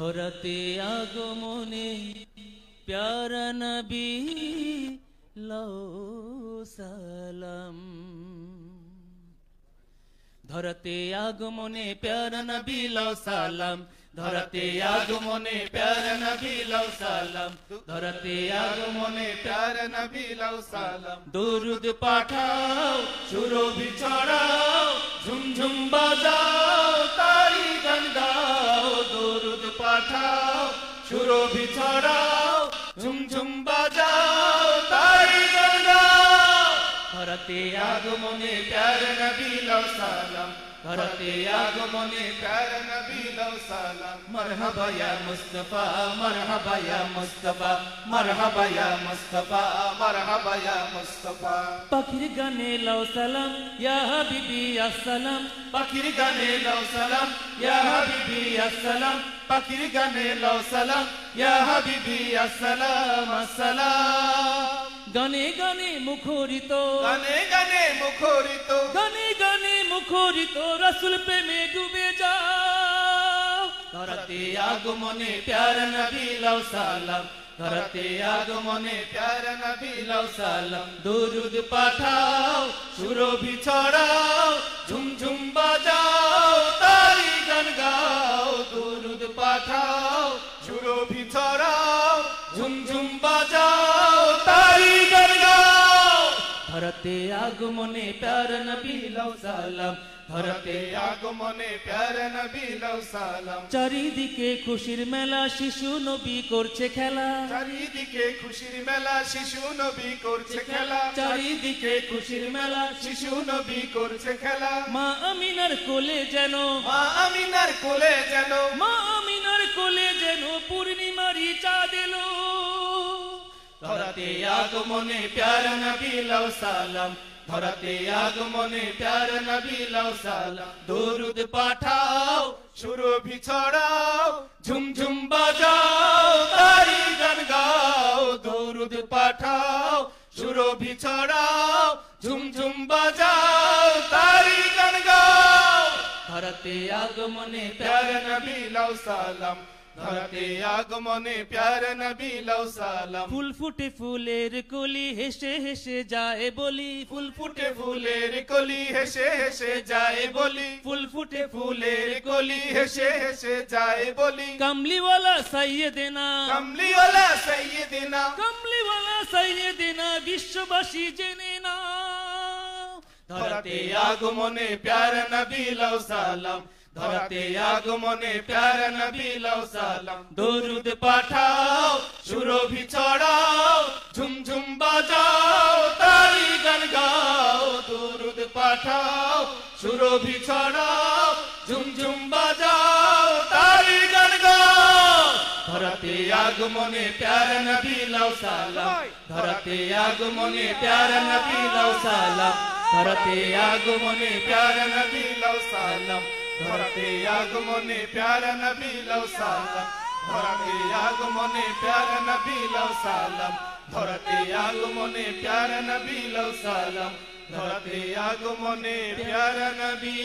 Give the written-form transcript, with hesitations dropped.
ধরতে আগমনে প্যারা নবী লও সালাম ধরতে আগমনে প্যারা নবী লও সালাম ধরতে আগমনে প্যারা নবী লও সালাম ধরতে আগমনে প্যারা নবী লও সালাম দরুদ পাঠাও সুরভি ছড়াও ঝুমঝুম বাজাও তারি গান গাও দরুদ পাঠাও সুরভি ছড়াও ঝুমঝুম বাজাও তারি গান গাও ধরতে আগমনে প্যারা নবী লও সালাম ধরতে আগমনে প্যারা নবী লও সালাম মারহাবা ইয়া মুস্তাফা মারহাবা ইয়া মুস্তাফা মারহাবা ইয়া মুস্তাফা মারহাবা ইয়া মুস্তাফা পাখির গানে লও সালাম ইয়া হাবিবি আসসালাম পাখির গানে লও সালাম ইয়া হাবিবি আসসালাম পাখির গানে লও সালাম ইয়া হাবিবি আসসালাম আসসালাম গানে গানে মুখরিত গানে গানে মুখরিত গানে গানে মুখরিত রাসূল প্রেমে ডুবে যাও ধরতে আগমনে প্যারা নবী লও সালাম ধরতে আগমনে প্যারা নবী লও সালাম দরুদ পাঠাও সুরভি ছড়াও ঝুমঝুম বাজাও তারি গান গাও দরুদ পাঠাও সুরভি ছড়াও ঝুমঝুম বাজাও তারি গান গাও ধরতে আগমনে প্যারা নবী লও সালাম ধরতে আগমনে প্যারা নবী লও সালাম চারিদিকে খুশির মেলা শিশু নবী করছে খেলা চারিদিকে খুশির মেলা শিশু নবী করছে খেলা চারিদিকে খুশির মেলা শিশু নবী করছে খেলা মা আমিনার কোলে যেন মা আমিনার কোলে যেন মা আমিনার কোলে যেন পূর্ণিমারি চাঁদ এলো ধরতে আগমনে প্যারা নবী লও সালাম ধরতে আগমনে প্যারা নবী লও সালাম দরুদ পাঠাও সুরভি ছড়াও ঝুমঝুম বাজাও তারি গান গাও দরুদ পাঠাও সুরভি ছড়াও ঝুমঝুম বাজাও তারি গান গাও ধরতে আগমনে প্যারা নবী লও সালাম ধরতে আগমনে প্যারা নবী লও সালাম ফুল ফুটে ফুলের কলি হেসে হেসে যায় বলি ফুল ফুটে ফুলের কলি হেসে হেসে যায় বলি ফুল ফুটে ফুলের কলি হেসে হেসে যায় বলি কামলিওয়ালা সাইয়েদেনা কামলিওয়ালা সাইয়েদেনা কামলিওয়ালা সাইয়েদেনা বিশ্ববাসী জেনে না ধরতে আগমনে প্যারা নবী লও সালাম ধরতে আগমনে প্যারা নবী লও সালাম দরুদ পাঠাও সুরভি ছড়াও ঝুমঝুম বাজাও তারি গান গাও দরুদ পাঠাও সুরভি ছড়াও ঝুমঝুম বাজাও তারি গান গাও ধরতে আগমনে প্যারা নবী লও সালাম ধরতে আগমনে প্যারা নবী লও সালাম ধরতে আগমনে প্যারা নবী লও সালাম ধরতে আগমনে প্যারা নবী লও সালাম ধরতে আগমনে প্যারা নবী লও সালাম ধরতে আগমনে প্যারা নবী লও সালাম ধরতে আগমনে প্যারা নবী